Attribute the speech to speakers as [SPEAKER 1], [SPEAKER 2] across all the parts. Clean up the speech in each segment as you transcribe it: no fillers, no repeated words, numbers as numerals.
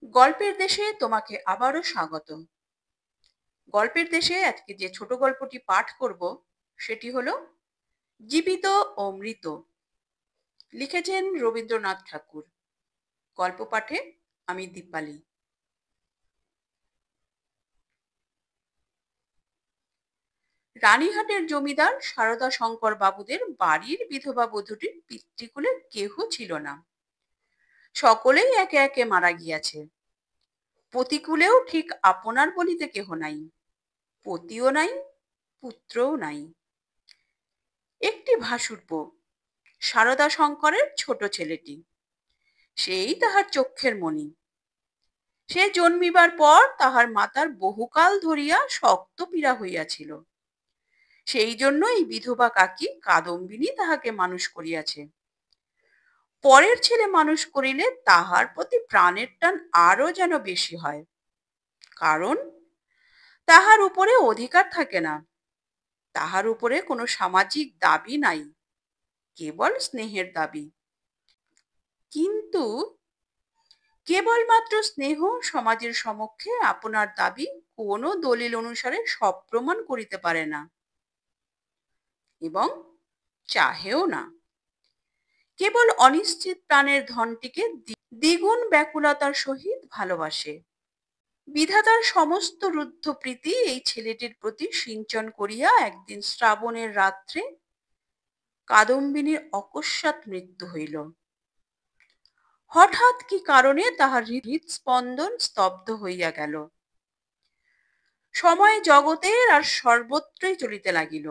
[SPEAKER 1] গল্পের দেশে তোমাকে আবারও স্বাগত। গল্পের দেশে আজকে যে ছোট গল্পটি পাঠ করব সেটি হলো জীবিত ও মৃত। লিখেছেন রবীন্দ্রনাথ ঠাকুর। গল্প পাঠে আমি দীপালি। রানীহাটের জমিদার সারদা শঙ্কর বাবুদের বাড়ির বিধবা বধূটির পিতৃকুলে কেহ ছিল না। সকলেই একে একে মারা গিয়াছে। পতিকুলেও ঠিক আপনার বলিতে কেহ নাই। পতিও নাই, পুত্রও নাই। একটি ভাশুরপো, সারদা শঙ্করের ছোট ছেলেটি, সেই তাহার চক্ষের মণি। সে জন্মিবার পর তাহার মাতার বহুকাল ধরিয়া শক্ত পীড়া হইয়াছিল। সেই জন্যই বিধবা কাকি কাদম্বিনী তাহাকে মানুষ করিয়াছে। পরের ছেলে মানুষ করিলে তাহার প্রতি প্রাণের টান আরো যেন বেশি হয়। কারণ তাহার উপরে অধিকার থাকে না, তাহার উপরে কোনো সামাজিক দাবি নাই, কেবল স্নেহের দাবি। কিন্তু কেবলমাত্র স্নেহ সমাজের সমক্ষে আপনার দাবি কোনো দলিল অনুসারে সপ্রমাণ করিতে পারে না এবং চাহেও না। কেবল অনিশ্চিত প্রাণের ধনটিকে দ্বিগুণ ব্যাকুলতার সহিত ভালোবাসে। বিধাতার সমস্ত রুদ্ধ প্রীতি এই ছেলেটির প্রতি সিঞ্চন করিয়া একদিন শ্রাবণের রাত্রে কাদম্বিনীর অকস্মাৎ মৃত্যু হইল। হঠাৎ কি কারণে তাহার হৃৎস্পন্দন স্তব্ধ হইয়া গেল। সময় জগতের আর সর্বত্রই চলিতে লাগিল।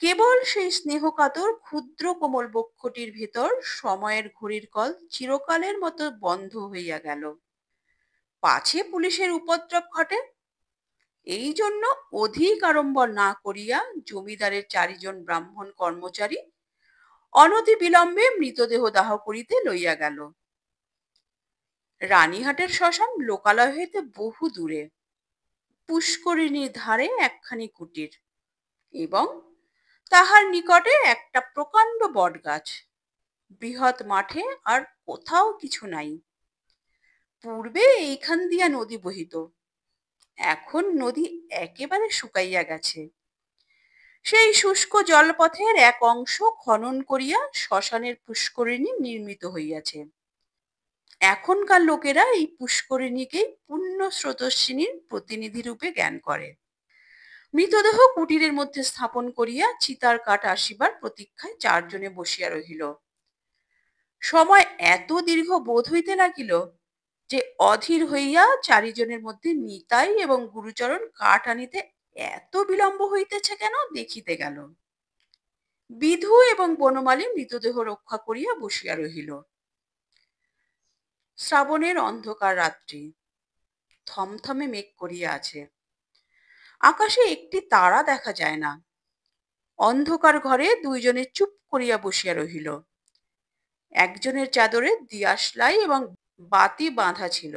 [SPEAKER 1] কেবল সেই স্নেহকাতর ক্ষুদ্র কোমল বক্ষটির ভেতর সময়ের ঘড়ির কল চিরকালের মতো বন্ধ হইয়া গেল। পাছে পুলিশের উপদ্রব ঘটে, এই জন্য অধিক আড়ম্বর না করিয়া জমিদারের 4 জন ব্রাহ্মণ কর্মচারী অনতি বিলম্বে মৃতদেহ দাহ করিতে লইয়া গেল। রানীহাটের শ্মশান লোকালয় হইতে বহু দূরে। পুষ্করিণীর ধারে একখানি কুটির এবং তাহার নিকটে একটা প্রকাণ্ড বটগাছ। বৃহৎ মাঠে আর কোথাও কিছু নাই। পূর্বে এইখান দিয়া নদী বহিত, এখন নদী একেবারে শুকাইয়া গেছে। সেই শুষ্ক জলপথের এক অংশ খনন করিয়া শ্মশানের পুষ্করিণী নির্মিত হইয়াছে। এখনকার লোকেরা এই পুষ্করিণীকেই পুণ্য স্রোতস্বিনীর প্রতিনিধি রূপে জ্ঞান করে। মৃতদেহ কুটিরের মধ্যে স্থাপন করিয়া চিতার কাঠ আসিবার প্রতীক্ষায় 4 জনে বসিয়া রহিল। সময় এত দীর্ঘ বোধ হইতে লাগিল যে অধীর হইয়া 4 জনের মধ্যে নিতাই এবং গুরুচরণ কাঠ আনিতে এত বিলম্ব হইতেছে কেন দেখিতে গেল। বিধু এবং বনমালী মৃতদেহ রক্ষা করিয়া বসিয়া রহিল। শ্রাবণের অন্ধকার রাত্রি, থমথমে মেঘ করিয়া আছে। আকাশে একটি তারা দেখা যায় না। অন্ধকার ঘরে 2 জনে চুপ করিয়া বসিয়া রহিল। একজনের চাদরে দিয়াশলাই এবং বাতি বাঁধা ছিল।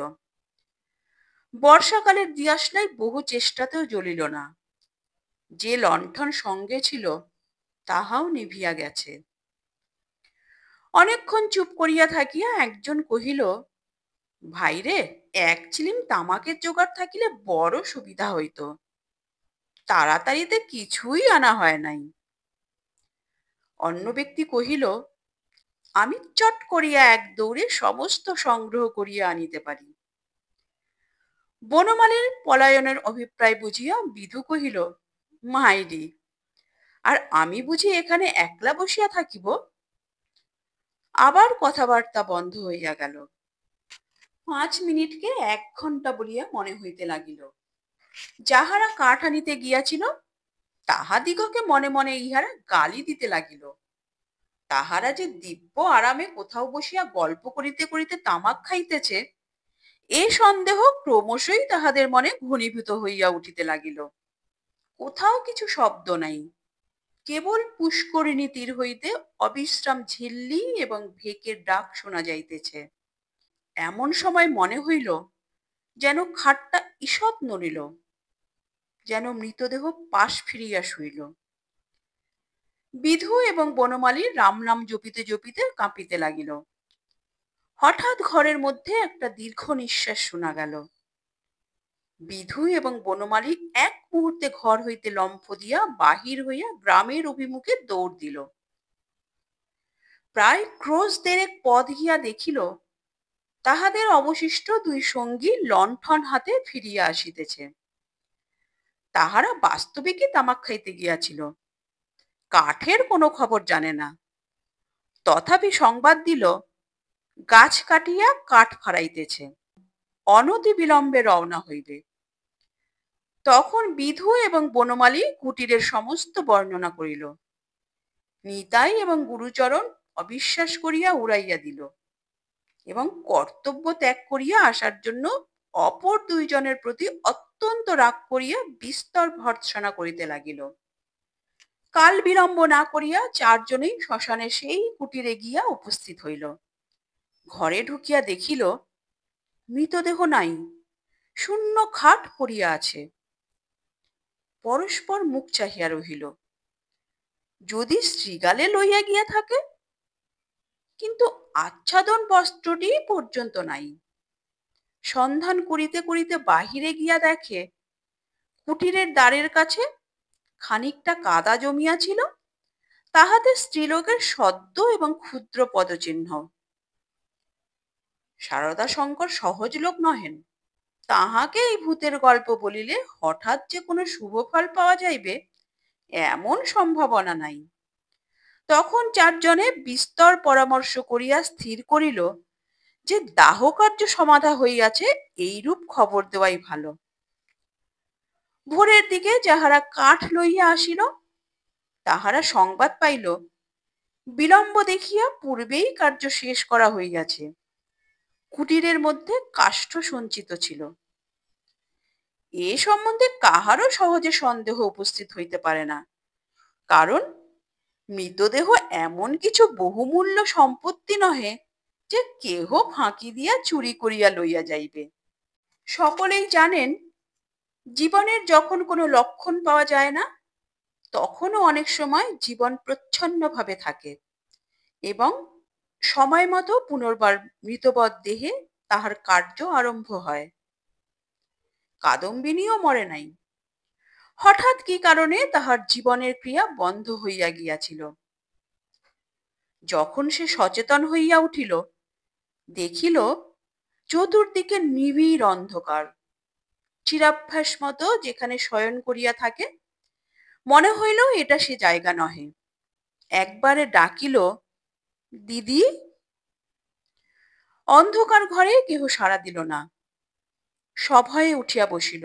[SPEAKER 1] বর্ষাকালের দিয়াশলাই বহু চেষ্টাতেও জ্বলিল না। যে লণ্ঠন সঙ্গে ছিল তাহাও নিভিয়া গেছে। অনেকক্ষণ চুপ করিয়া থাকিয়া একজন কহিল, ভাইরে, 1 চিলিম তামাকের জোগাড় থাকিলে বড় সুবিধা হইত। তাড়াতাড়িতে কিছুই আনা হয় নাই। অন্য ব্যক্তি কহিল, আমি চট করিয়া এক দৌড়ে সমস্ত সংগ্রহ করিয়া আনিতে পারি। বনমালীর পলায়নের অভিপ্রায় বুঝিয়া বিধু কহিল, মাইরি, আর আমি বুঝি এখানে একলা বসিয়া থাকিব? আবার কথাবার্তা বন্ধ হইয়া গেল। 5 মিনিটকে 1 ঘন্টা বলিয়া মনে হইতে লাগিল। যাহারা কাঠ আনিতে গিয়াছিল তাহাদিগকে মনে মনে ইহারা গালি দিতে লাগিল। তাহারা যে দিব্য আরামে কোথাও বসিয়া গল্প করিতে করিতে তামাক খাইতেছে, এ সন্দেহ ক্রমশই তাহাদের মনে ঘনীভূত হইয়া উঠিতে লাগিল। কোথাও কিছু শব্দ নাই, কেবল পুষ্করিণী তীর হইতে অবিশ্রাম ঝিল্লি এবং ভেকের ডাক শোনা যাইতেছে। এমন সময় মনে হইল যেন খাটটা ঈষৎ নড়িল, যেন মৃতদেহ পাশ ফিরিয়া শুইল। বিধু এবং বনমালী রাম নাম জপিতে জপিতে কাঁপিতে লাগিল। হঠাৎ ঘরের মধ্যে একটা দীর্ঘ নিঃশ্বাস শোনা গেল। বিধু এবং বনমালী এক মুহূর্তে ঘর হইতে লম্ফ দিয়া বাহির হইয়া গ্রামের অভিমুখে দৌড় দিল। প্রায় ক্রোশ দেড়েক পথ গিয়া দেখিল তাহাদের অবশিষ্ট দুই সঙ্গী লণ্ঠন হাতে ফিরিয়া আসিতেছে। তাহারা বাস্তবিকই তামাক খাইতে গিয়াছিল, কাঠের কোনো খবর জানে না। তথাপি সংবাদ দিল গাছ কাটিয়া কাঠ ফাড়াইতেছে, অনতি বিলম্বে রওনা হইবে। তখন বিধু এবং বনমালী কুটিরের সমস্ত বর্ণনা করিল। নিতাই এবং গুরুচরণ অবিশ্বাস করিয়া উড়াইয়া দিল এবং কর্তব্য ত্যাগ করিয়া আসার জন্য অপর দুইজনের প্রতি অত্যন্ত রাগ করিয়া বিস্তর ভর্ৎসনা করিতে লাগিল। কাল বিলম্ব না করিয়া চারজনেই শ্মশানে সেই কুটিরে গিয়া উপস্থিত হইল। ঘরে ঢুকিয়া দেখিল মৃতদেহ নাই, শূন্য খাট পড়িয়া আছে। পরস্পর মুখ চাহিয়া রহিল। যদি শ্রীগালে লইয়া গিয়া থাকে, কিন্তু আচ্ছাদন বস্ত্রটি পর্যন্ত নাই। সন্ধান করিতে করিতে বাহিরে গিয়া দেখে কুটিরের দ্বারের কাছে খানিকটা কাদা জমিয়াছিল, তাহাতে স্ত্রীলোকের সদ্য এবং ক্ষুদ্র পদচিহ্ন। সারদা শঙ্কর সহজ লোক নহেন, তাহাকে এই ভূতের গল্প বলিলে হঠাৎ যে কোনো শুভ ফল পাওয়া যাইবে এমন সম্ভাবনা নাই। তখন চারজনে বিস্তর পরামর্শ করিয়া স্থির করিল যে দাহ কার্য সমাধা হইয়াছে এইরূপ খবর দেওয়াই ভালো। ভোরের দিকে যাহারা কাঠ লইয়া আসিল তাহারা সংবাদ পাইল বিলম্ব দেখিয়া পূর্বেই কার্য শেষ করা হইয়াছে। কুটিরের মধ্যে কাষ্ঠ সঞ্চিত ছিল। এ সম্বন্ধে কাহারও সহজে সন্দেহ উপস্থিত হইতে পারে না, কারণ মৃতদেহ এমন কিছু বহুমূল্য সম্পত্তি নহে যে কেহ ফাঁকি দিয়া চুরি করিয়া লইয়া যাইবে। সকলেই জানেন জীবনের যখন কোনো লক্ষণ পাওয়া যায় না, তখনও অনেক সময় জীবন প্রচ্ছন্নভাবে থাকে এবং সময় মতো পুনর্বার মৃতবৎ দেহে তাহার কার্য আরম্ভ হয়। কাদম্বিনীও মরে নাই। হঠাৎ কি কারণে তাহার জীবনের ক্রিয়া বন্ধ হইয়া গিয়াছিল। যখন সে সচেতন হইয়া উঠিল, দেখিল চতুর্দিকে নিবিড় অন্ধকার। চিরাভ্যাস মতো যেখানে শয়ন করিয়া থাকে, মনে হইল এটা সে জায়গা নহে। একবারে ডাকিল, দিদি। অন্ধকার ঘরে কেহ সাড়া দিল না। সভয়ে উঠিয়া বসিল।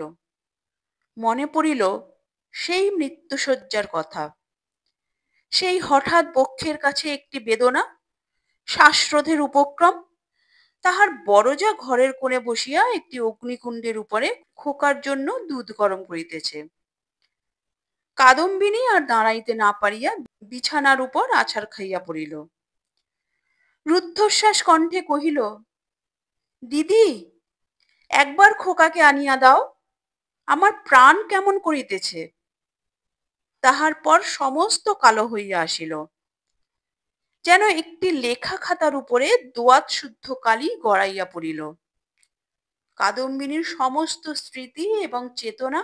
[SPEAKER 1] মনে পড়িল সেই মৃত্যুশয্যার কথা, সেই হঠাৎ বক্ষের কাছে একটি বেদনা, শ্বাসরোধের উপক্রম। তাহার বড়জা ঘরের কোণে বসিয়া একটি অগ্নিকুণ্ডের উপরে খোকার জন্য দুধ গরম করিতেছে। কাদম্বিনী আর দাঁড়াইতে না পারিয়া বিছানার উপর আছাড় খাইয়া পড়িল। রুদ্ধশ্বাস কণ্ঠে কহিল, দিদি, একবার খোকাকে আনিয়া দাও, আমার প্রাণ কেমন করিতেছে। তাহার পর সমস্ত কালো হইয়া আসিল, যেন একটি লেখা খাতার উপরে দোয়াত শুদ্ধ কালি গড়াইয়া পড়িল। কাদম্বিনীর সমস্ত স্মৃতি এবং চেতনা,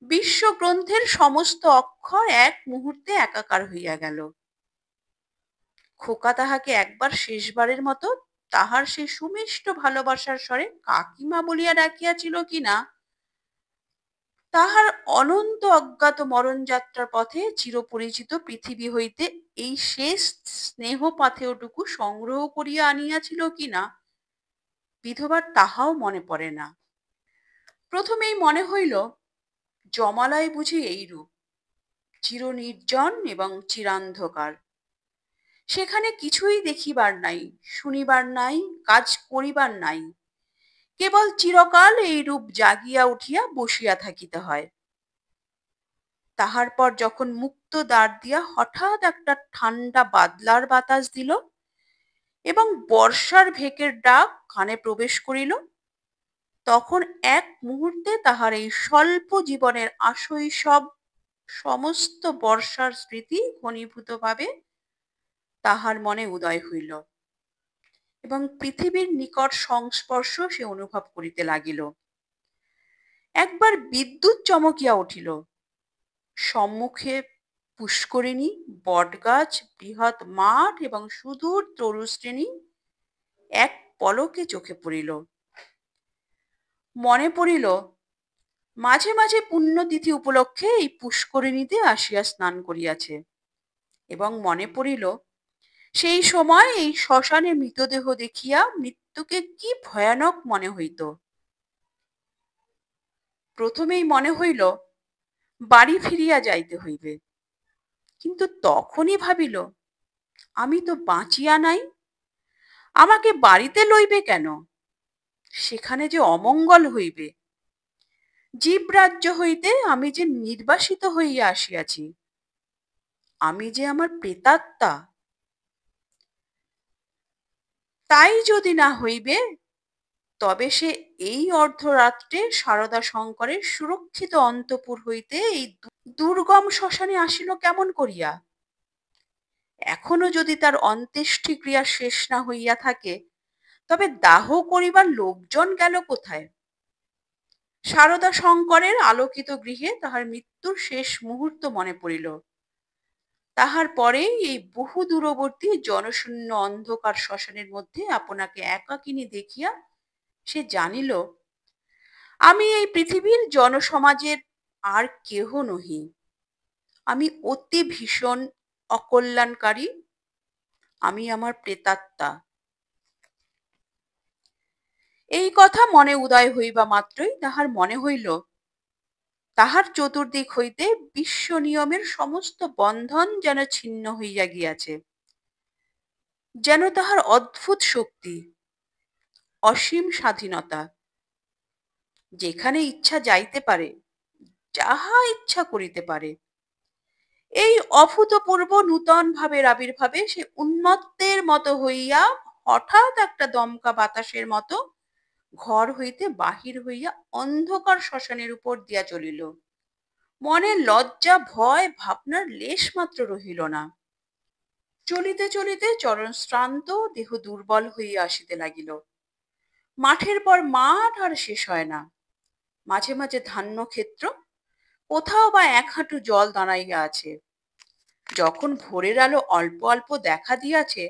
[SPEAKER 1] বিশ্বগ্রন্থের সমস্ত অক্ষর এক মুহূর্তে একাকার হইয়া গেল। খোকা তাহাকে একবার শেষবারের মতো তাহার সেই সুমিষ্ট ভালোবাসার স্বরে কাকিমা বলিয়া ডাকিয়াছিল কিনা, তাহার অনন্ত অজ্ঞাত মরণযাত্রার পথে চিরপরিচিত পৃথিবী হইতে এই শেষ স্নেহ পাথেয়টুকু সংগ্রহ করিয়া আনিয়াছিল কিনা, বিধবার তাহাও মনে পড়ে না। প্রথমেই মনে হইল জমালয় বুঝি এইরূপ, চিরনির্জন এবং চিরান্ধকার। সেখানে কিছুই দেখিবার নাই, শুনিবার নাই, কাজ করিবার নাই, কেবল চিরকাল এইরূপ জাগিয়া উঠিয়া বসিয়া থাকিতে হয়। তাহার পর যখন মুক্ত দ্বার দিয়া হঠাৎ একটা ঠান্ডা বাদলার বাতাস দিল এবং বর্ষার ভেকের ডাক কানে প্রবেশ করিল, তখন এক মুহূর্তে তাহার এই স্বল্প জীবনের আশৈশব সমস্ত বর্ষার স্মৃতি ঘনীভূত ভাবে তাহার মনে উদয় হইল এবং পৃথিবীর নিকট সংস্পর্শ সে অনুভব করিতে লাগিল। একবার বিদ্যুৎ চমকিয়া উঠিল। সম্মুখে পুষ্করিণী, বটগাছ, বৃহৎ মাঠ এবং সুদূর তরুশ্রেণী এক পলকে চোখে পড়িল। মনে পড়িল মাঝে মাঝে পুণ্যতিথি উপলক্ষে এই পুষ্করিণীতে আসিয়া স্নান করিয়াছে, এবং মনে পড়িল সেই সময় এই শ্মশানে মৃতদেহ দেখিয়া মৃত্যুকে কি ভয়ানক মনে হইত। প্রথমেই মনে হইল বাড়ি ফিরিয়া যাইতে হইবে, কিন্তু তখনই ভাবিল আমি তো বাঁচিয়া নাই, আমাকে বাড়িতে লইবে কেন? সেখানে যে অমঙ্গল হইবে। জীবরাজ্য হইতে আমি যে নির্বাসিত হইয়া আসিয়াছি, আমি যে আমার প্রেতাত্মা। তাই যদি না হইবে, তবে সে এই অর্ধরাত্রে সারদা শঙ্করের সুরক্ষিত অন্তঃপুর হইতে এই দুর্গম শ্মশানে আসিল কেমন করিয়া? এখনো যদি তার অন্ত্যেষ্টিক্রিয়া শেষ না হইয়া থাকে, তবে দাহ করিবার লোকজন গেল কোথায়? সারদা শঙ্করের আলোকিত গৃহে তাহার মৃত্যুর শেষ মুহূর্ত মনে পড়িল। তাহার পরেই এই বহু দূরবর্তী জনশূন্য অন্ধকার শ্মশানের মধ্যে আপনাকে একাকিনী দেখিয়া সে জানিল, আমি এই পৃথিবীর জনসমাজের আর কেহ নহি। আমি অতি ভীষণ অকল্যাণকারী, আমি আমার প্রেতাত্মা। এই কথা মনে উদয় হইবা মাত্রই তাহার মনে হইল তাহার চতুর্দিক হইতে বিশ্ব নিয়মের সমস্ত বন্ধন যেন ছিন্ন হইয়া গিয়াছে। যেন তাহার অদ্ভুত শক্তি, অসীম স্বাধীনতা, যেখানে ইচ্ছা যাইতে পারে, যাহা ইচ্ছা করিতে পারে। এই অভূতপূর্ব নূতন ভাবের আবির্ভাবে সে উন্মত্তের মতো হইয়া হঠাৎ একটা দমকা বাতাসের মতো ঘর হইতে বাহির হইয়া অন্ধকার শ্মশানের উপর দিয়া চলিল। মনে লজ্জা, ভয়, ভাবনার লেশ মাত্র রহিল না। চলিতে চলিতে চরণ শ্রান্ত, দেহ দুর্বল হইয়া আসিতে লাগিল। মাঠের পর মাঠ আর শেষ হয় না। মাঝে মাঝে ধান্য ক্ষেত্র, কোথাও বা এক হাঁটু জল দাঁড়াইয়া আছে। যখন ভোরের আলো অল্প অল্প দেখা দিয়াছে,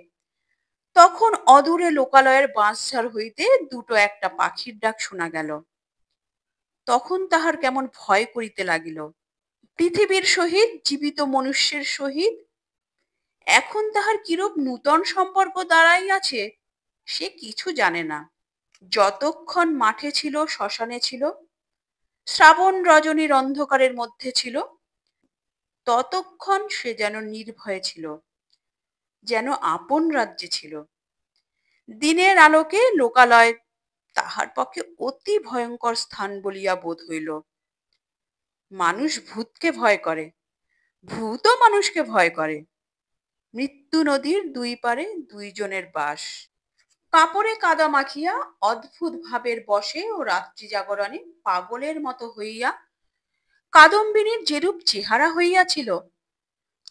[SPEAKER 1] তখন অদূরে লোকালয়ের বাঁশঝাড় হইতে দুটো একটা পাখির ডাক শোনা গেল। তখন তাহার কেমন ভয় করিতে লাগিল। পৃথিবীর সহিত, জীবিত মনুষ্যের সহিত এখন তাহার কিরূপ নূতন সম্পর্ক দাঁড়াইয়াছে সে কিছু জানে না। যতক্ষণ মাঠে ছিল, শ্মশানে ছিল, শ্রাবণ রজনীর অন্ধকারের মধ্যে ছিল, ততক্ষণ সে যেন নির্ভয়ে ছিল, যেন আপন রাজ্যে ছিল। দিনের আলোকে লোকালয় তাহার পক্ষে অতি ভয়ঙ্কর স্থান বলিয়া বোধ হইল। মানুষ ভূতকে ভয় করে, ভূতও মানুষকে ভয় করে। মৃত্যু নদীর দুই পারে দুইজনের বাস। কাপড়ে কাদা মাখিয়া অদ্ভুত ভাবের বসে ও রাত্রি জাগরণে পাগলের মতো হইয়া কাদম্বিনীর যেরূপ চেহারা হইয়াছিল,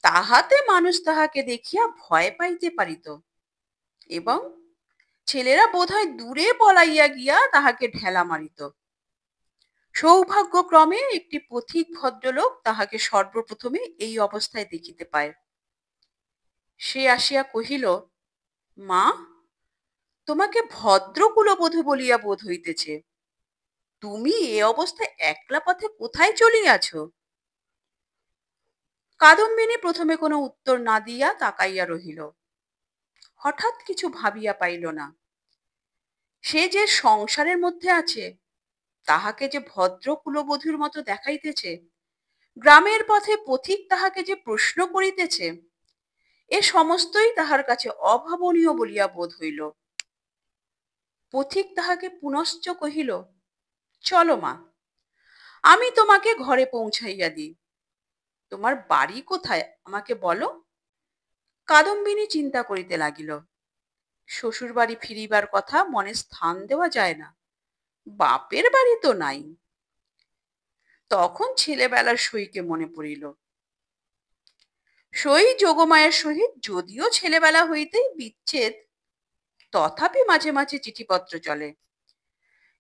[SPEAKER 1] তাহাতে মানুষ তাহাকে দেখিয়া ভয় পাইতে পারিত, এবং ছেলেরা বোধহয় দূরে পলাইয়া গিয়া তাহাকে ঢেলা মারিত। সৌভাগ্যক্রমে একটি পথিক ভদ্রলোক তাহাকে সর্বপ্রথমে এই অবস্থায় দেখিতে পায়। সে আসিয়া কহিল, মা, তোমাকে ভদ্র কুলবধূ বলিয়া বোধ হইতেছে। তুমি এ অবস্থায় একলা পথে কোথায় চলিয়াছ? কাদম্বিনী প্রথমে কোনো উত্তর না দিয়া তাকাইয়া রহিল। হঠাৎ কিছু ভাবিয়া পাইল না। সে যে সংসারের মধ্যে আছে, তাহাকে যে ভদ্র কুলবধূর মতো দেখাইতেছে, গ্রামের পথে পথিক তাহাকে যে প্রশ্ন করিতেছে, এ সমস্তই তাহার কাছে অভাবনীয় বলিয়া বোধ হইল। পথিক তাহাকে পুনশ্চ কহিল, চলো মা, আমি তোমাকে ঘরে পৌঁছাইয়া দিই। তোমার বাড়ি কোথায় আমাকে বলো। কাদম্বিনী চিন্তা করিতে লাগিল। শ্বশুর বাড়ি ফিরিবার কথা মনে স্থান দেওয়া যায় না, বাপের বাড়ি তো নাই। তখন ছেলেবেলার সইকে মনে পড়িল। সই যোগমায়ের সহিত যদিও ছেলেবেলা হইতেই বিচ্ছেদ, তথাপি মাঝে মাঝে চিঠিপত্র চলে।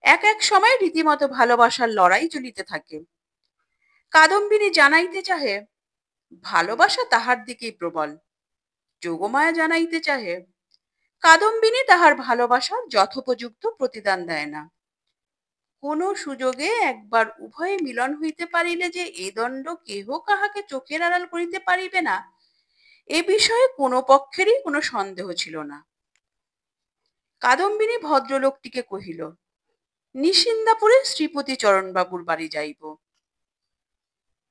[SPEAKER 1] এক এক সময় রীতিমতো ভালোবাসার লড়াই চলিতে থাকে। কাদম্বিনী জানাইতে চাহে ভালোবাসা তাহার দিকেই প্রবল। যোগমায়া জানাইতে চাহে কাদম্বিনী তাহার ভালোবাসার যথোপযুক্ত প্রতিদান দেয় না। কোন সুযোগে একবার উভয়ে মিলন হইতে পারিলে যে এ দণ্ড কেহ কাহাকে চোখের আড়াল করিতে পারিবে না, এ বিষয়ে কোনো পক্ষেরই কোনো সন্দেহ ছিল না। কাদম্বিনী ভদ্রলোকটিকে কহিল, নিশিন্দাপুরে শ্রীপতি চরণবাবুর বাড়ি যাইব।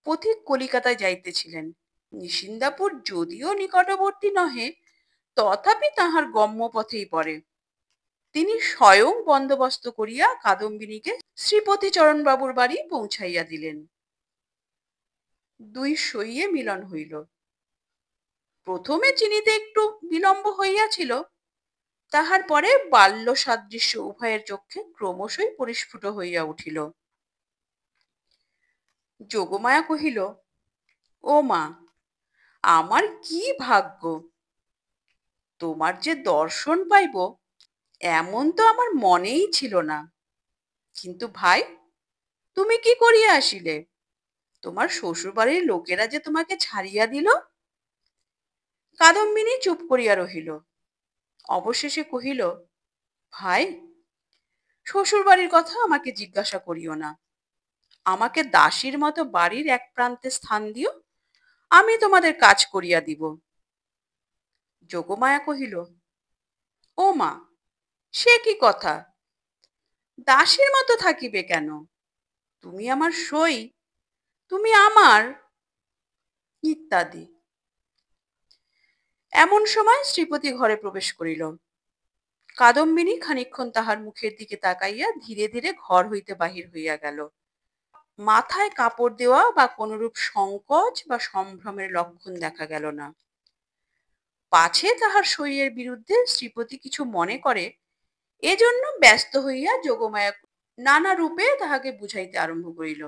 [SPEAKER 1] পথিক কলিকাতায় যাইতেছিলেন। নিশিন্দাপুর যদিও নিকটবর্তী নহে, তথাপি তাহার গম্য পথেই পড়ে। তিনি স্বয়ং বন্দোবস্ত করিয়া কাদম্বিনীকে শ্রীপতি চরণবাবুর বাড়ি পৌঁছাইয়া দিলেন। দুই সইয়ে মিলন হইল। প্রথমে চিনিতে একটু বিলম্ব হইয়াছিল, তাহার পরে বাল্য সাদৃশ্য উভয়ের চক্ষে ক্রমশই পরিস্ফুট হইয়া উঠিল। যোগমায়া কহিল, ও মা, আমার কি ভাগ্য! তোমার যে দর্শন পাইব এমন তো আমার মনেই ছিল না। কিন্তু ভাই, তুমি কি করিয়া আসিলে? তোমার শ্বশুরবাড়ির লোকেরা যে তোমাকে ছাড়িয়া দিল। কাদম্বিনী চুপ করিয়া রহিল। অবশেষে কহিল, ভাই, শ্বশুরবাড়ির কথা আমাকে জিজ্ঞাসা করিও না। আমাকে দাসীর মতো বাড়ির এক প্রান্তে স্থান দিও, আমি তোমাদের কাজ করিয়া দিব। যোগমায়া কহিল, ও মা, সে কি কথা? দাসীর মতো থাকিবে কেন? তুমি আমার সই, তুমি আমার। ইত্যাদি। এমন সময় শ্রীপতি ঘরে প্রবেশ করিল। কাদম্বিনী খানিকক্ষণ তাহার মুখের দিকে তাকাইয়া ধীরে ধীরে ঘর হইতে বাহির হইয়া গেল। মাথায় কাপড় দেওয়া বা কোনরূপ সংকোচ বা সম্ভ্রমের লক্ষণ দেখা গেল না। পাছে তাহার সইয়ের বিরুদ্ধে শ্রীপতি কিছু মনে করে, এজন্য ব্যস্ত হইয়া যোগমায়া নানা রূপে তাহাকে বুঝাইতে আরম্ভ করিল।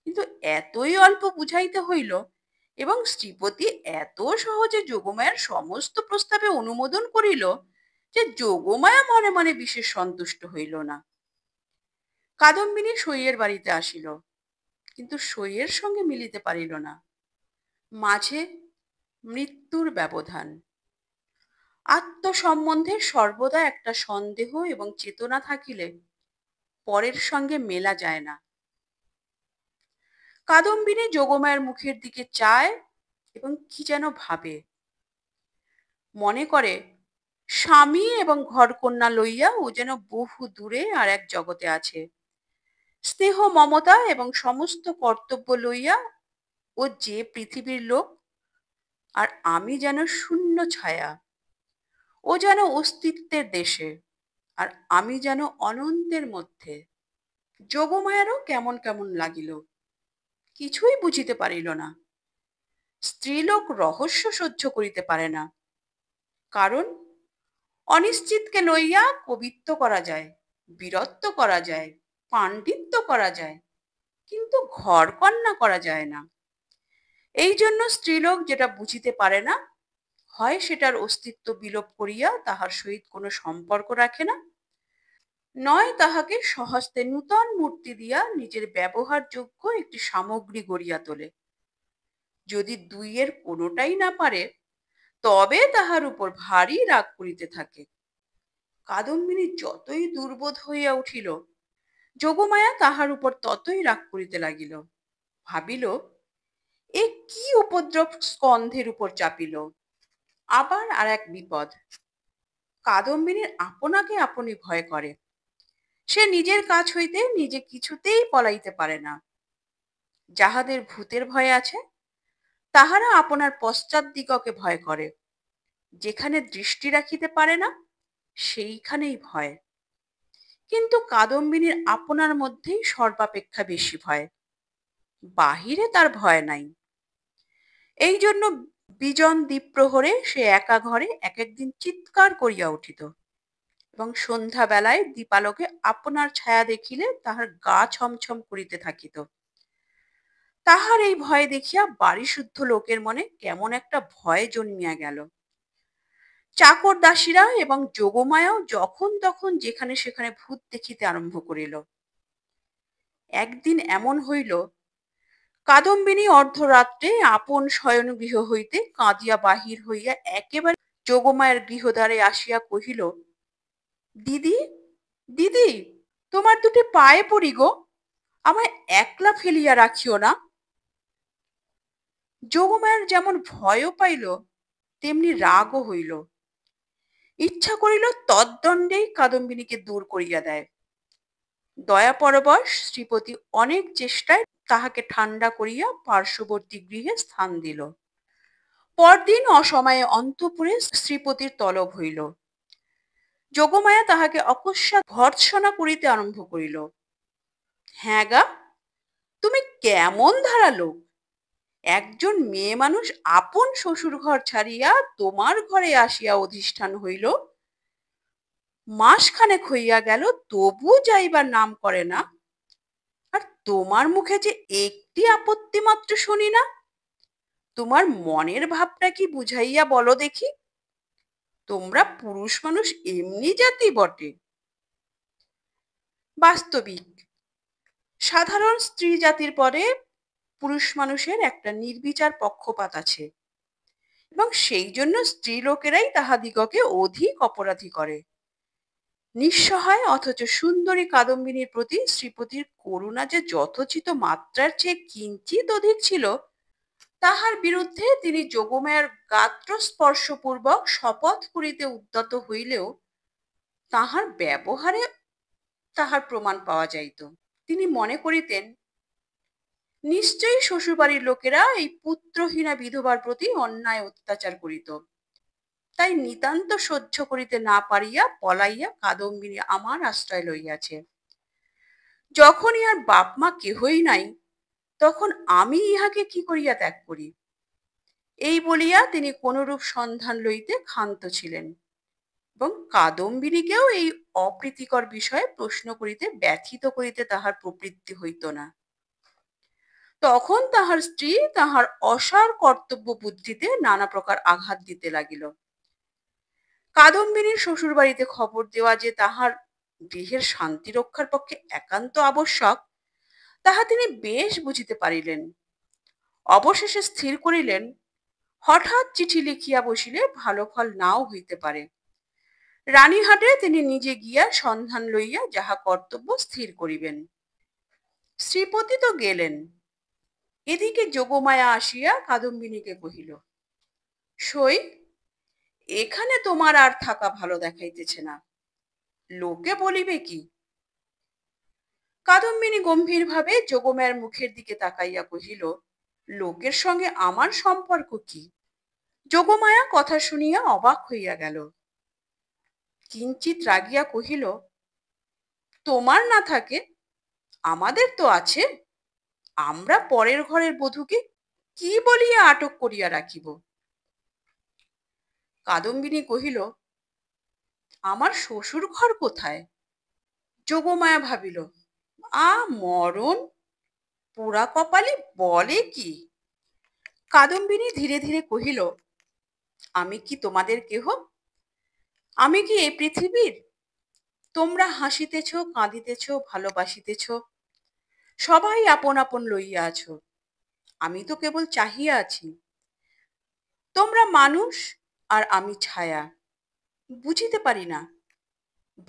[SPEAKER 1] কিন্তু এতই অল্প বুঝাইতে হইল এবং শ্রীপতি এত সহজে যোগমায়ার সমস্ত প্রস্তাবে অনুমোদন করিল যে যোগমায়া মনে মনে বিশেষ সন্তুষ্ট হইল না। কাদম্বিনী সইয়ের বাড়িতে আসিল, কিন্তু সইয়ের সঙ্গে মিলিতে পারিল না। মাঝে মৃত্যুর ব্যবধান। আত্মসম্বন্ধে সর্বদা একটা সন্দেহ এবং চেতনা থাকিলে পরের সঙ্গে মেলা যায় না। কাদম্বিনী যোগমায়ার মুখের দিকে চায় এবং কি যেন ভাবে। মনে করে স্বামী এবং ঘরকন্যা লইয়া ও যেন বহু দূরে আর এক জগতে আছে। স্নেহ মমতা এবং সমস্ত কর্তব্য লইয়া ও যে পৃথিবীর লোক, আর আমি যেন শূন্য ছায়া। ও যেন অস্তিত্বের দেশে, আর আমি যেন অনন্তের মধ্যে। যোগমায়ারও কেমন কেমন লাগিল, কিছুই বুঝিতে পারিল না। স্ত্রীলোক রহস্য সহ্য করিতে পারে না। কারণ অনিশ্চিতকে লইয়া কবিত্ব করা যায়, বীরত্ব করা যায়, পাণ্ডিত্য করা যায়, কিন্তু ঘর কন্যা করা যায় না। এই জন্য স্ত্রীলোক যেটা বুঝিতে পারে না, হয় সেটার অস্তিত্ব বিলোপ করিয়া তাহার সহিত কোনো সম্পর্ক রাখে না, নয় তাহাকে স্বহস্তে নূতন মূর্তি দিয়া নিজের ব্যবহারযোগ্য একটি সামগ্রী গড়িয়া তোলে। যদি দুইয়ের কোনোটাই না পারে, তবে তাহার উপর ভারী রাগ করিতে থাকে। কাদম্বিনী যতই দুর্বোধ হইয়া উঠিল, যোগমায়া তাহার উপর ততই রাগ করিতে লাগিল। ভাবিল, এ কি উপদ্রব স্কন্ধের উপর চাপিল। আবার আর এক বিপদ। কাদম্বিনীর আপনাকে আপনি ভয় করে। সে নিজের কাছ হইতে নিজে কিছুতেই পলাইতে পারে না। যাহাদের ভূতের ভয় আছে, তাহারা আপনার পশ্চাৎ দিগকে ভয় করে। যেখানে দৃষ্টি রাখিতে পারে না, সেইখানেই ভয়। কিন্তু কাদম্বিনীর আপনার মধ্যেই সর্বাপেক্ষা বেশি ভয়, বাহিরে তার ভয় নাই। এই জন্য বিজন দ্বীপ্রহরে সে একা ঘরে এক একদিন চিৎকার করিয়া উঠিত এবং সন্ধ্যা বেলায় দীপালোকে আপনার ছায়া দেখিলে তাহার গা ছমছম করিতে থাকিত। তাহার এই ভয় দেখিয়া বাড়ি শুদ্ধ লোকের মনে কেমন একটা ভয় জন্মিয়া গেল। চাকর দাসীরা এবং যোগমায়াও যখন তখন যেখানে সেখানে ভূত দেখিতে আরম্ভ করিল। একদিন এমন হইল, কাদম্বিনী অর্ধরাত্রে আপন শয়নগৃহ হইতে কাঁদিয়া বাহির হইয়া একেবারে যোগমায়ের গৃহদ্বারে আসিয়া কহিল, দিদি, দিদি, তোমার দুটি পায়ে পড়ি গো, আমায় একলা ফেলিয়া রাখিও না। যোগমায়ের যেমন ভয়ও পাইল, তেমনি রাগও হইল। ইচ্ছা করিল তদ্দণ্ডেই কাদম্বিনীকে দূর করিয়া দেয়। দয়াপরবশ শ্রীপতি অনেক চেষ্টায় তাহাকে ঠান্ডা করিয়া পার্শ্ববর্তী গৃহে স্থান দিল। পরদিন অসময়ে অন্তঃপুরে শ্রীপতির তলব হইল। যোগমায়া তাহাকে অকস্মাৎ ভর্ৎসনা করিতে আরম্ভ করিল। হ্যাঁ গা, তুমি কেমন ধারালো! একজন মেয়ে মানুষ আপন শ্বশুর ঘর ছাড়িয়া তোমার ঘরে আসিয়া অধিষ্ঠান হইল, মাসখানেক হইয়া গেল, তবু যাইবার নাম করে না। আর তোমার মুখে যে একটি আপত্তি মাত্র শুনি না। তোমার মনের ভাবটা কি বুঝাইয়া বলো দেখি। তোমরা পুরুষ মানুষ এমনি জাতি বটে। বাস্তবিক সাধারণ স্ত্রী জাতির পরে পুরুষ মানুষের একটা নির্বিচার পক্ষপাত আছে, এবং সেই জন্য স্ত্রী লোকেরাই তাহাদিগকে অধিক অপরাধী করে। নিঃসহায় অথচ সুন্দরী কাদম্বিনীর প্রতি শ্রীপতির করুণা যে যথোচিত মাত্রার চেয়ে কিঞ্চিত অধিক ছিল, তাহার বিরুদ্ধে তিনি যোগমায়ার গাত্র স্পর্শপূর্বক শপথ করিতে উদ্যত হইলেও তাহার ব্যবহারে তাহার প্রমাণ পাওয়া যাইত। তিনি মনে করিতেন, নিশ্চয়ই শ্বশুরবাড়ির লোকেরা এই পুত্রহীনা বিধবার প্রতি অন্যায় অত্যাচার করিত। তাই নিতান্ত সহ্য করিতে না পারিয়া পলাইয়া কাদম্বিনী আমার আশ্রয় লইয়াছে। যখন ইহার বাপ মা কেহই নাই, তখন আমি ইহাকে কি করিয়া ত্যাগ করি। এই বলিয়া তিনি কোনরূপ সন্ধান লইতে ক্ষান্ত ছিলেন, এবং কাদম্বিনীকেও এই অপ্রীতিকর বিষয়ে প্রশ্ন করিতে ব্যথিত করিতে তাহার প্রবৃত্তি হইত না। তখন তাহার স্ত্রী তাহার অসার কর্তব্য বুদ্ধিতে নানা প্রকার আঘাত দিতে লাগিল। কাদম্বিনীর শ্বশুর বাড়িতে খবর দেওয়া যে তাহার গৃহের শান্তি রক্ষার পক্ষে একান্ত আবশ্যক, তাহা তিনি বেশ বুঝিতে পারিলেন। অবশেষে স্থির করিলেন, হঠাৎ চিঠি লিখিয়া বসিলে ভালো ফল নাও হইতে পারে। রানীহাটে তিনি নিজে গিয়া সন্ধান লইয়া যাহা কর্তব্য স্থির করিবেন। শ্রীপতি তো গেলেন। এদিকে যোগমায়া আসিয়া কাদম্বিনীকে কহিল, সই, এখানে তোমার আর থাকা ভালো দেখাইতেছে না। লোকে বলিবে কি? কাদম্বিনী গম্ভীরভাবে যোগমায়ার মুখের দিকে তাকাইয়া কহিল, লোকের সঙ্গে আমার সম্পর্ক কি? যোগমায়া কথা শুনিয়া অবাক হইয়া গেল। কিঞ্চিত রাগিয়া কহিল, তোমার না থাকে আমাদের তো আছে। আমরা পরের ঘরের বধূকে কি বলিয়া আটক করিয়া রাখিব? কাদম্বিনী কহিল, আমার শ্বশুর ঘর কোথায়? যোগমায়া ভাবিল, মরণ, পোড়া কপালি বলে কি? কাদম্বিনী ধীরে ধীরে কহিল, আমি কি তোমাদের কেহ? আমি কি এই পৃথিবীর? তোমরা হাসিতেছ, কাঁদিতেছ, ভালোবাসিতেছ, সবাই আপন আপন লইয়া আছো। আমি তো কেবল চাহিয়া আছি। তোমরা মানুষ আর আমি ছায়া। বুঝিতে পারি না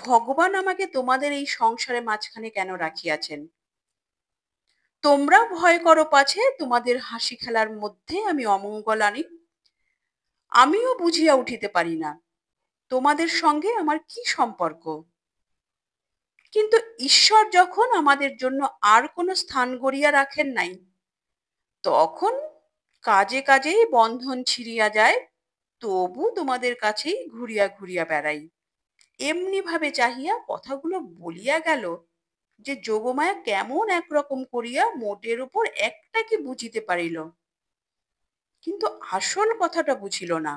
[SPEAKER 1] ভগবান আমাকে তোমাদের এই সংসারে মাঝখানে কেন রাখিয়াছেন। তোমরা ভয় করো পাছে তোমাদের হাসি খেলার মধ্যে আমি অমঙ্গল আনি। আমিও বুঝিয়া উঠিতে পারি না তোমাদের সঙ্গে আমার কি সম্পর্ক। কিন্তু ঈশ্বর যখন আমাদের জন্য আর কোনো স্থান গড়িয়া রাখেন নাই, তখন কাজে কাজেই বন্ধন ছিঁড়িয়া যায়, তবু তোমাদের কাছেই ঘুরিয়া ঘুরিয়া বেড়াই। এমনি ভাবে চাহিয়া কথাগুলো বলিয়া গেল যে যোগমায়া কেমন একরকম করিয়া মোটের উপর একটা কি বুঝিতে পারিল, কিন্তু আসল কথাটা বুঝিল না,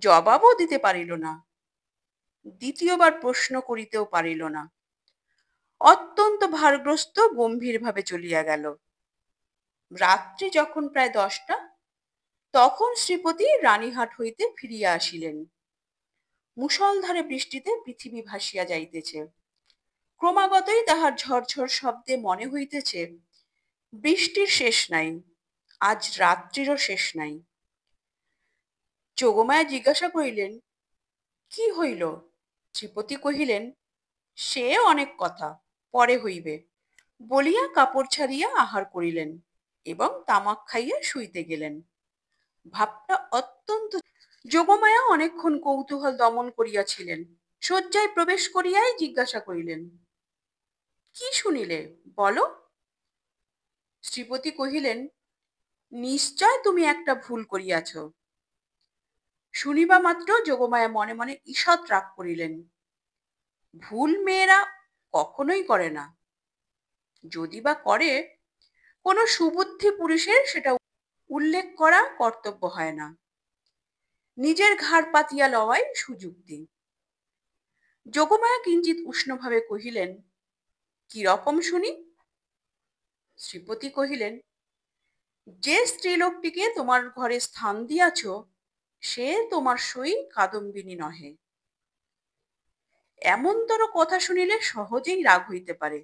[SPEAKER 1] জবাবও দিতে পারিল না, দ্বিতীয়বার প্রশ্ন করিতেও পারিল না। অত্যন্ত ভারগ্রস্ত গম্ভীরভাবে চলিয়া গেল। রাত্রি যখন প্রায় 10টা, তখন শ্রীপতি রানীহাট হইতে ফিরিয়া আসিলেন। মুষলধারে বৃষ্টিতে পৃথিবী ভাসিয়া যাইতেছে। ক্রমাগতই তাহার ঝরঝর শব্দে মনে হইতেছে বৃষ্টির শেষ নাই, আজ রাত্রিরও শেষ নাই। যোগমায়া জিজ্ঞাসা করিলেন, কি হইল? শ্রীপতি কহিলেন, সে অনেক কথা, পরে হইবে, বলিয়া কাপড় ছাড়িয়া আহার করিলেন এবং তামাক খাইয়া শুইতে গেলেন। ভাবটা অত্যন্ত। যোগমায়া অনেকক্ষণ কৌতূহল দমন করিয়াছিলেন। শয্যায় প্রবেশ করিয়াই জিজ্ঞাসা করিলেন, কি শুনিলে বলো? শ্রীপতি কহিলেন, নিশ্চয় তুমি একটা ভুল করিয়াছ। শুনিবা মাত্র যোগমায়া মনে মনে ঈষৎ রাগ করিলেন। ভুল মেয়েরা কখনোই করে না, যদি বা করে কোনো সুবুদ্ধি পুরুষের সেটা উল্লেখ করা কর্তব্য হয় না। নিজের ঘাড় পাতিয়া লওয়াই সুযুক্তি। যোগমায়া কিঞ্চিত উষ্ণভাবে কহিলেন, কি রকম শুনি? শ্রীপতি কহিলেন, যে স্ত্রীলোকটিকে তোমার ঘরে স্থান দিয়াছ সে তোমার সই কাদম্বিনী নহে। এমনতর কথা শুনিলে সহজেই রাগ হইতে পারে,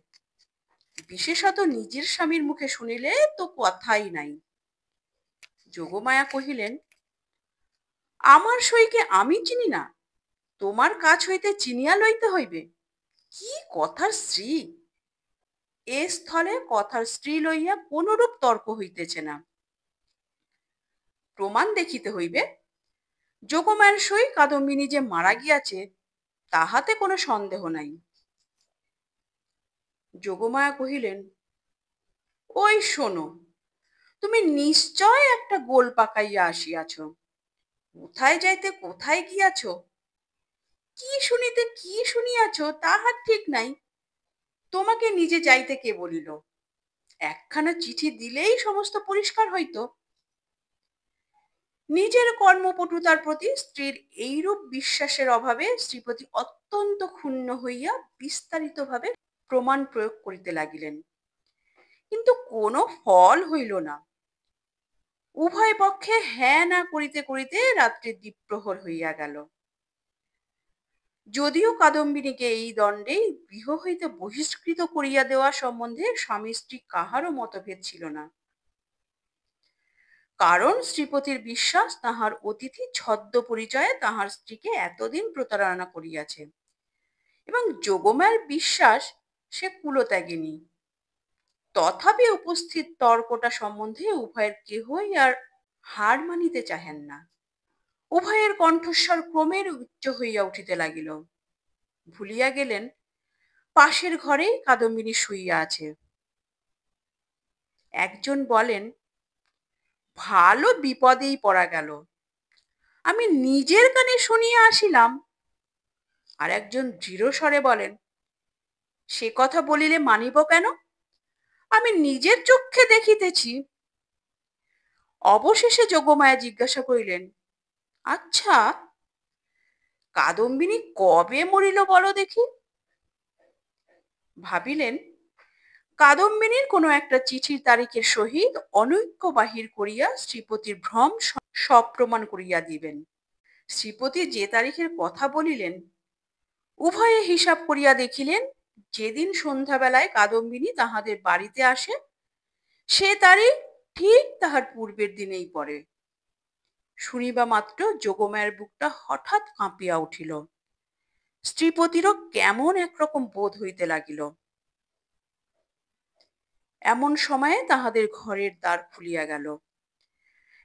[SPEAKER 1] বিশেষত নিজের স্বামীর মুখে শুনিলে তো কথাই নাই। যোগমায়া কহিলেন, আমার সইকে আমি চিনি না, তোমার কাছ হইতে চিনিয়া লইতে হইবে? কি কথার স্ত্রী! এ স্থলে কথার স্ত্রী লইয়া কোনরূপ তর্ক হইতেছে না। প্রমাণ দেখিতে হইবে। যোগমায়ের সই কাদম্বিনী যে মারা গিয়াছে তাহাতে কোনো সন্দেহ নাই। যোগমায়া কহিলেন, ওই শোনো, তুমি নিশ্চয় একটা গোল পাকাইয়া আসিয়াছ। কোথায় যাইতে কোথায় গিয়াছ, কি শুনিতে কি শুনিয়াছ তাহার ঠিক নাই। তোমাকে নিজে যাইতে কে বলিল? একখানা চিঠি দিলেই সমস্ত পরিষ্কার হইত। নিজের কর্মপটুতার প্রতি স্ত্রীর এইরূপ বিশ্বাসের অভাবে শ্রীপতি অত্যন্ত ক্ষুণ্ণ হইয়া বিস্তারিতভাবে প্রমাণ প্রয়োগ করিতে লাগিলেন, কিন্তু কোনো ফল হইল না। উভয় পক্ষে হ্যাঁ না করিতে করিতে রাত্রি দ্বিপ্রহর হইয়া গেল। যদিও কাদম্বিনীকে এই দণ্ডে গৃহ হইতে বহিষ্কৃত করিয়া দেওয়া সম্বন্ধে স্বামী স্ত্রী কাহারও মতভেদ ছিল না, কারণ শ্রীপতির বিশ্বাস তাহার অতিথি ছদ্ম পরিচয়ে তাহার স্ত্রীকে এতদিন প্রতারণা করিয়াছে এবং যোগমায়ের বিশ্বাস সে কুলত্যাগিনী। তথাপি উপস্থিত তর্কটা সম্বন্ধে উভয়ের কেহই আর হার মানিতে চাহেন না। উভয়ের কণ্ঠস্বর ক্রমের উচ্চ হইয়া উঠিতে লাগিল। ভুলিয়া গেলেন পাশের ঘরেই কাদম্বিনী শুইয়া আছে। একজন বলেন, ভালো বিপদেই পড়া গেল, আমি নিজের কানে শুনিয়া আসিলাম। আর একজন দৃঢ় স্বরে বলেন, সে কথা বলিলে মানিব কেন, আমি নিজের চক্ষে দেখিতেছি। অবশেষে যোগমায়া জিজ্ঞাসা করিলেন, আচ্ছা, কাদম্বিনী কবে মরিল বলো দেখি? ভাবিলেন কাদম্বিনীর কোনো একটা চিঠির তারিখের সহিত অনৈক্য বাহির করিয়া শ্রীপতির ভ্রম সপ্রমাণ করিয়া দিবেন। শ্রীপতি যে তারিখের কথা বলিলেন উভয়ে হিসাব করিয়া দেখিলেন যেদিন সন্ধ্যাবেলায় কাদম্বিনী তাহাদের বাড়িতে আসে সে তারিখ ঠিক তাহার পূর্বের দিনেই পড়ে। শুনিবা মাত্র যোগমায়ের বুকটা হঠাৎ কাঁপিয়া উঠিল। শ্রীপতিরও কেমন একরকম বোধ হইতে লাগিল। এমন সময়ে তাহাদের ঘরের দ্বার খুলিয়া গেল।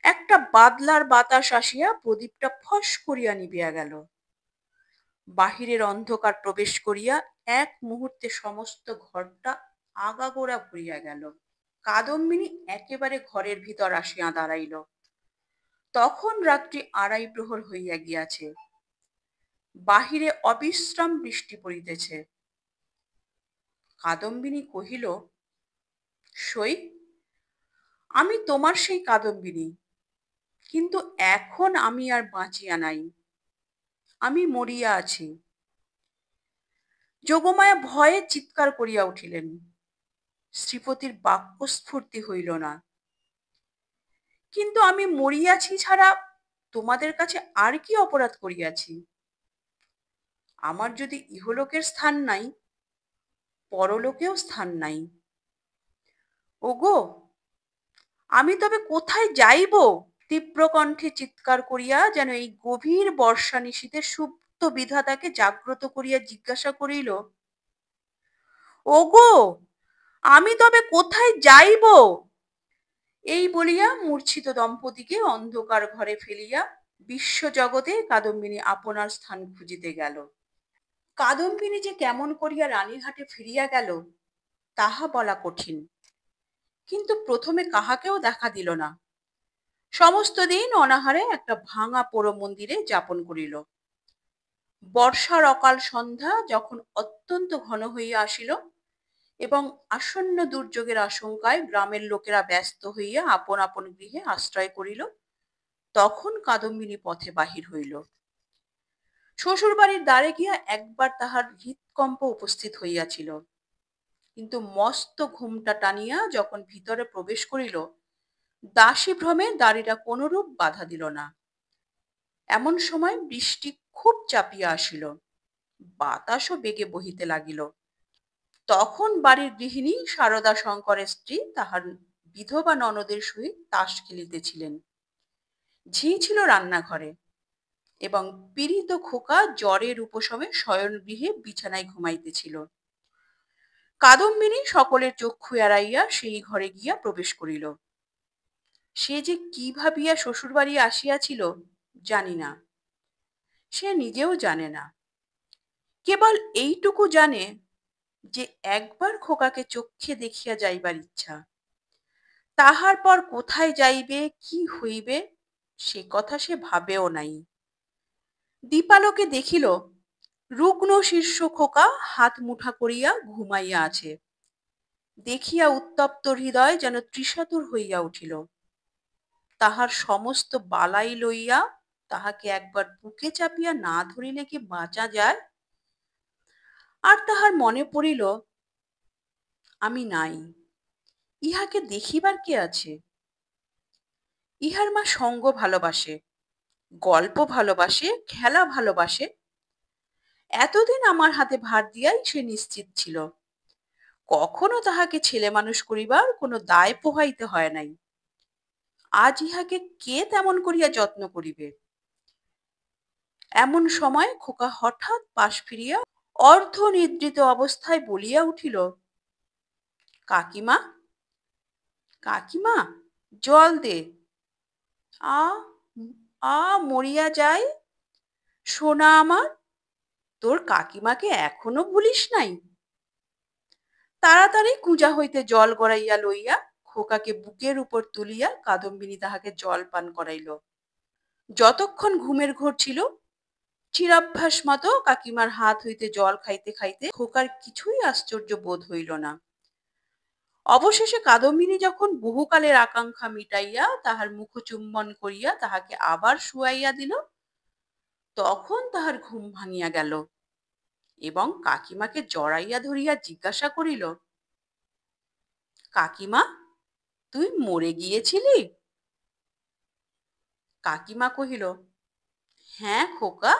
[SPEAKER 1] একটা বাদলার বাতাস আসিয়া প্রদীপটা ফস করিয়া নিবিয়া গেল। বাহিরের অন্ধকার প্রবেশ করিয়া এক মুহূর্তে সমস্ত ঘরটা আগাগোড়া ভরিয়া গেল। কাদম্বিনী একেবারে ঘরের ভিতর আসিয়া দাঁড়াইল। তখন রাত্রি 2:30 প্রহর হইয়া গিয়াছে। বাহিরে অবিশ্রাম বৃষ্টি পড়িতেছে। কাদম্বিনী কহিল, সই, আমি তোমার সেই কাদম্বিনী, কিন্তু এখন আমি আর বাঁচিয়া নাই, আমি মরিয়া আছি। যোগমায়া ভয়ে চিৎকার করিয়া উঠিলেন। শ্রীপতির বাক্যস্ফূর্তি হইল না। কিন্তু আমি মরিয়াছি ছাড়া তোমাদের কাছে আর কি অপরাধ করিয়াছি? আমার যদি ইহলোকের স্থান নাই, পরলোকেও স্থান নাই। ওগো, আমি তবে কোথায় যাইব? তীব্র কণ্ঠে চিৎকার করিয়া যেন এই গভীর বর্ষা নিশীথে সুপ্ত বিধাতাকে জাগ্রত করিয়া জিজ্ঞাসা করিল, ওগো, আমি তবে কোথায় যাইব? এই বলিয়া মূর্ছিত দম্পতিকে অন্ধকার ঘরে ফেলিয়া বিশ্বজগতে কাদম্বিনী আপনার স্থান খুঁজিতে গেল। কাদম্বিনী যে কেমন করিয়া রানীরহাটে ফিরিয়া গেল তাহা বলা কঠিন, কিন্তু প্রথমে কাহাকেও দেখা দিল না। সমস্ত দিন অনাহারে একটা ভাঙা পোড়ো মন্দিরে যাপন করিল। বর্ষার অকাল সন্ধ্যা যখন অত্যন্ত ঘন হইয়া আসিল এবং আসন্ন দুর্যোগের আশঙ্কায় গ্রামের লোকেরা ব্যস্ত হইয়া আপন আপন গৃহে আশ্রয় করিল, তখন কাদম্বিনী পথে বাহির হইল। শ্বশুর বাড়ির দ্বারে গিয়া একবার তাহার হৃৎকম্প উপস্থিত হইয়াছিল, কিন্তু মস্ত ঘুমটা টানিয়া যখন ভিতরে প্রবেশ করিল, দাসী ভ্রমে দ্বারীরা কোনরূপ বাধা দিল না। এমন সময় বৃষ্টি খুব চাপিয়া আসিল, বাতাসও বেগে বহিতে লাগিল। তখন বাড়ির গৃহিণী সারদা শঙ্করের স্ত্রী তাহার বিধবা ননদের সহিত তাস খেলিতেছিলেন। ঝি ছিল রান্নাঘরে এবং পীড়িত খোকা জ্বরের উপশমে শয়ন গৃহে বিছানায় ঘুমাইতেছিল। কাদম্বিনী সকলের চক্ষু এড়াইয়া সেই ঘরে গিয়া প্রবেশ করিল। সে যে কি ভাবিয়া শ্বশুর বাড়ি আসিয়াছিল জানি না, সে নিজেও জানে না। কেবল এইটুকু জানে যে একবার খোকাকে চক্ষে দেখিয়া যাইবার ইচ্ছা। তাহার পর কোথায় যাইবে, কি হইবে, সে কথা সে ভাবেও নাই। দীপালোকে দেখিল রুগ্ন শীর্ষ খোকা হাত মুঠা করিয়া ঘুমাইয়া আছে। দেখিয়া উত্তপ্ত হৃদয় যেন তৃষাতুর হইয়া উঠিল। তাহার সমস্ত বালাই লইয়া তাহাকে একবার বুকে চাপিয়া না ধরিলে কি বাঁচা যায়? আর তাহার মনে পড়িল, আমি নাই, ইহাকে দেখিবার কে আছে? ইহার মা সঙ্গ ভালোবাসে, গল্প ভালোবাসে, খেলা ভালোবাসে। এতদিন আমার হাতে ভার দিয়াই সে নিশ্চিত ছিল। কখনো তাহাকে ছেলে মানুষ করিবার কোনো দায় পোহাইতে হয় নাই। আজ ইহাকে কে তেমন করিয়া যত্ন করিবে? এমন সময় খোকা হঠাৎ পাশ ফিরিয়া অর্ধ নিদ্রিত অবস্থায় বলিয়া উঠিল, কাকিমা, কাকিমা, জল দে। আ আ মরিয়া যাই, সোনা আমার, তোর কাকিমাকে এখনো ভুলিস নাই? তাড়াতাড়ি কুঁজা হইতে জল গড়াইয়া লইয়া খোকাকে বুকের উপর তুলিয়া কাদম্বিনী তাহাকে জল পান করাইল। যতক্ষণ ঘুমের ঘোর ছিল, চিরাভ্যাস মতো কাকিমার হাত হইতে জল খাইতে খাইতে খোকার কিছুই আশ্চর্য বোধ হইল না। অবশেষে কাদম্বিনী যখন বহুকালের আকাঙ্ক্ষা মিটাইয়া তাহার মুখ চুম্বন করিয়া তাহাকে আবার শুয়াইয়া দিল, তখন তাহার ঘুম ভাঙিয়া গেল এবং কাকিমাকে জড়াইয়া ধরিয়া জিজ্ঞাসা করিল, কাকিমা, তুই মরে গিয়েছিলি? কাকিমা কহিল, হ্যাঁ খোকা।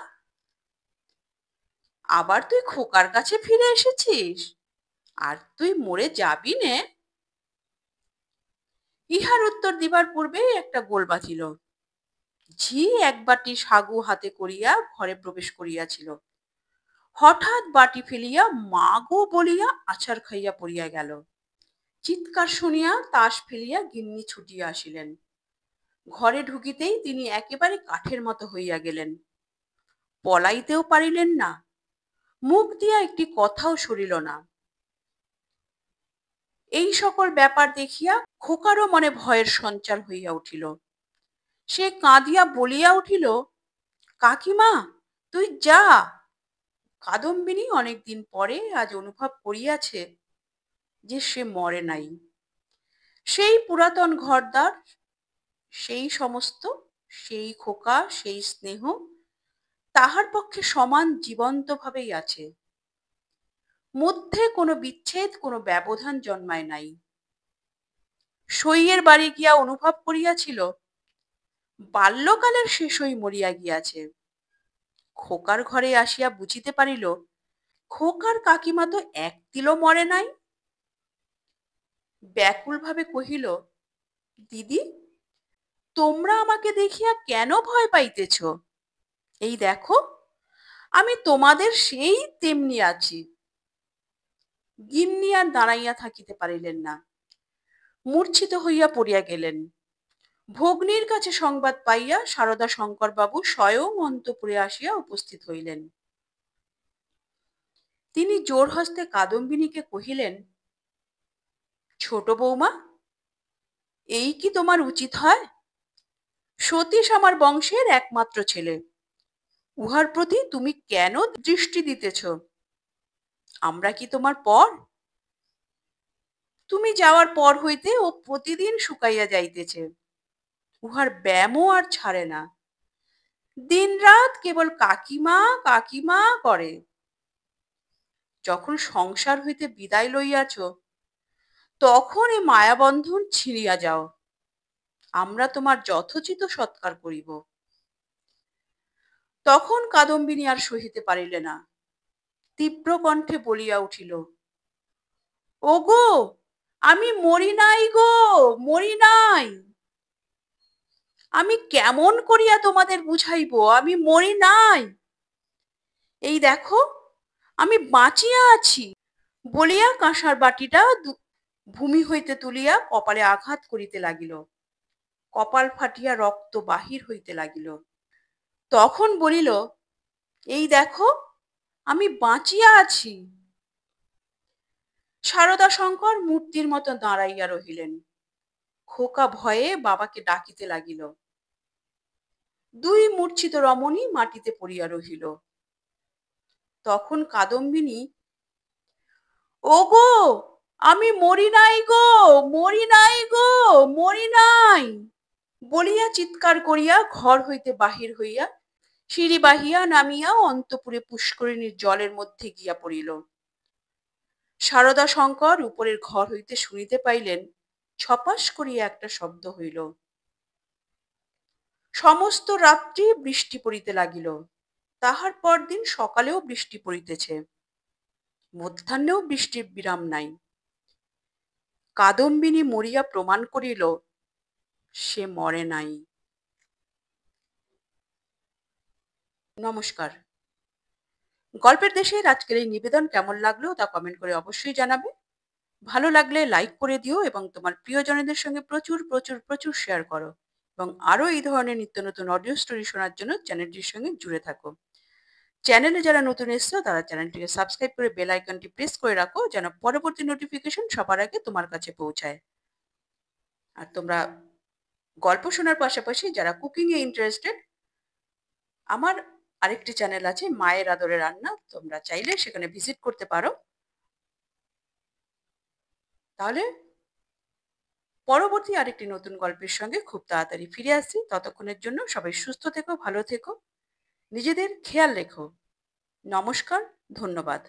[SPEAKER 1] আবার তুই খোকার কাছে ফিরে এসেছিস? আর তুই মরে যাবি নে? ইহার উত্তর দিবার পূর্বেই একটা গোল বাজিল। ঝি এক বাটি সাগু হাতে করিয়া ঘরে প্রবেশ করিয়াছিল। হঠাৎ বাটি ফেলিয়া মা গো বলিয়া আছাড় খাইয়া পড়িয়া গেল। চিৎকার শুনিয়া তাস ফেলিয়া গিন্নি ছুটিয়া আসিলেন। ঘরে ঢুকিতেই তিনি একেবারে কাঠের মতো হইয়া গেলেন। পলাইতেও পারিলেন না, মুখ দিয়া একটি কথাও সরিল না। এই সকল ব্যাপার দেখিয়া খোকারও মনে ভয়ের সঞ্চার হইয়া উঠিল। সে কাঁদিয়া বলিয়া উঠিল, কাকিমা, তুই যা। কাদম্বিনী অনেকদিন পরে আজ অনুভব করিয়াছে যে সে মরে নাই। সেই পুরাতন ঘরদ্বার, সেই সমস্ত, সেই খোকা, সেই স্নেহ তাহার পক্ষে সমান জীবন্ত ভাবেই আছে। মধ্যে কোনো বিচ্ছেদ, কোনো ব্যবধান জন্মায় নাই। সইয়ের বাড়ি গিয়া অনুভব করিয়াছিল বাল্যকালের সে সই মরিয়া গিয়াছে। খোকার ঘরে আসিয়া বুঝিতে পারিল খোকার কাকিমা তো এক তিলও মরে নাই। ব্যাকুলভাবে কহিল, দিদি, তোমরা আমাকে দেখিয়া কেন ভয় পাইতেছ? এই দেখো, আমি তোমাদের সেই তেমনি আছি। গিন্নি আর দাঁড়াইয়া থাকিতে পারিলেন না, মূর্ছিত হইয়া পড়িয়া গেলেন। ভগ্নীর কাছে সংবাদ পাইয়া সারদা শঙ্করবাবু স্বয়ং অন্তঃপুরে আসিয়া উপস্থিত হইলেন। তিনি জোর হস্তে কাদম্বিনীকে কহিলেন, ছোট বৌমা, এই কি তোমার উচিত হয়? সতীশ আমার বংশের একমাত্র ছেলে, উহার প্রতি তুমি কেন দৃষ্টি দিতেছ? আমরা কি তোমার পর? তুমি যাওয়ার পর হইতে ও প্রতিদিন শুকাইয়া যাইতেছে, উহার ব্যামও আর ছাড়ে না। দিনরাত কেবল কাকিমা কাকিমা করে। যখন সংসার হইতে বিদায় লইয়াছ, তখন এই মায়াবন্ধন ছিঁড়িয়া যাও, আমরা তোমার যথোচিত সৎকার করিব। তখন কাদম্বিনী আর সহিতে পারিলে না, তীব্র কণ্ঠে বলিয়া উঠিল, ওগো, আমি মরি নাই গো, মরি নাই। আমি কেমন করিয়া তোমাদের বুঝাইব আমি মরি নাই? এই দেখো, আমি বাঁচিয়া আছি। বলিয়া কাঁসার বাটিটা ভূমি হইতে তুলিয়া কপালে আঘাত করিতে লাগিল। কপাল ফাটিয়া রক্ত বাহির হইতে লাগিল। তখন বলিল, এই দেখো, আমি বাঁচিয়া আছি। সারদা শঙ্কর মূর্তির মতো দাঁড়াইয়া রহিলেন। খোকা ভয়ে বাবাকে ডাকিতে লাগিল। দুই মূর্ছিত রমণী মাটিতে পড়িয়া রহিল। তখন কাদম্বিনী, ওগো, আমি মরি নাই গো, মরি নাই গো, মরি নাই বলিয়া চিৎকার করিয়া ঘর হইতে বাহির হইয়া সিঁড়ি বাহিয়া নামিয়া অন্তঃপুরে পুষ্করিণীর জলের মধ্যে গিয়া পড়িল। সারদা শঙ্কর উপরের ঘর হইতে শুনিতে পাইলেন, ছপাস করিয়া একটা শব্দ হইল। সমস্ত রাত্রি বৃষ্টি পড়িতে লাগিল। তাহার পরদিন সকালেও বৃষ্টি পড়িতেছে, মধ্যাহ্নেও বৃষ্টির বিরাম নাই। কাদম্বিনী মরিয়া প্রমাণ করিল, সে মরে নাই। নমস্কার। গল্পের দেশের আজকের এই নিবেদন কেমন লাগলো তা কমেন্ট করে অবশ্যই জানাবে। ভালো লাগলে লাইক করে দিও এবং তোমার প্রিয়জনদের সঙ্গে প্রচুর প্রচুর প্রচুর শেয়ার করো, এবং আরো এই ধরনের নিত্য নতুন অডিও স্টোরি শোনার জন্য চ্যানেলটির সঙ্গে জুড়ে থাকো। চ্যানেলে যারা নতুন এসছো তারা চ্যানেলটিকে সাবস্ক্রাইব করে বেল আইকনটি প্রেস করে রাখো, যেন পরবর্তী নোটিফিকেশন সবার আগে তোমার কাছে পৌঁছায়। আর তোমরা গল্প শোনার পাশাপাশি যারা কুকিং এ ইন্টারেস্টেড, আমার আরেকটি চ্যানেল আছে মায়ের আদরে রান্না, তোমরা চাইলে সেখানে ভিজিট করতে পারো। তাহলে পরবর্তী আরেকটি নতুন গল্পের সঙ্গে খুব তাড়াতাড়ি ফিরে আসছি। ততক্ষণের জন্য সবাই সুস্থ থেকো, ভালো থেকো, নিজেদের খেয়াল রেখো। নমস্কার, ধন্যবাদ।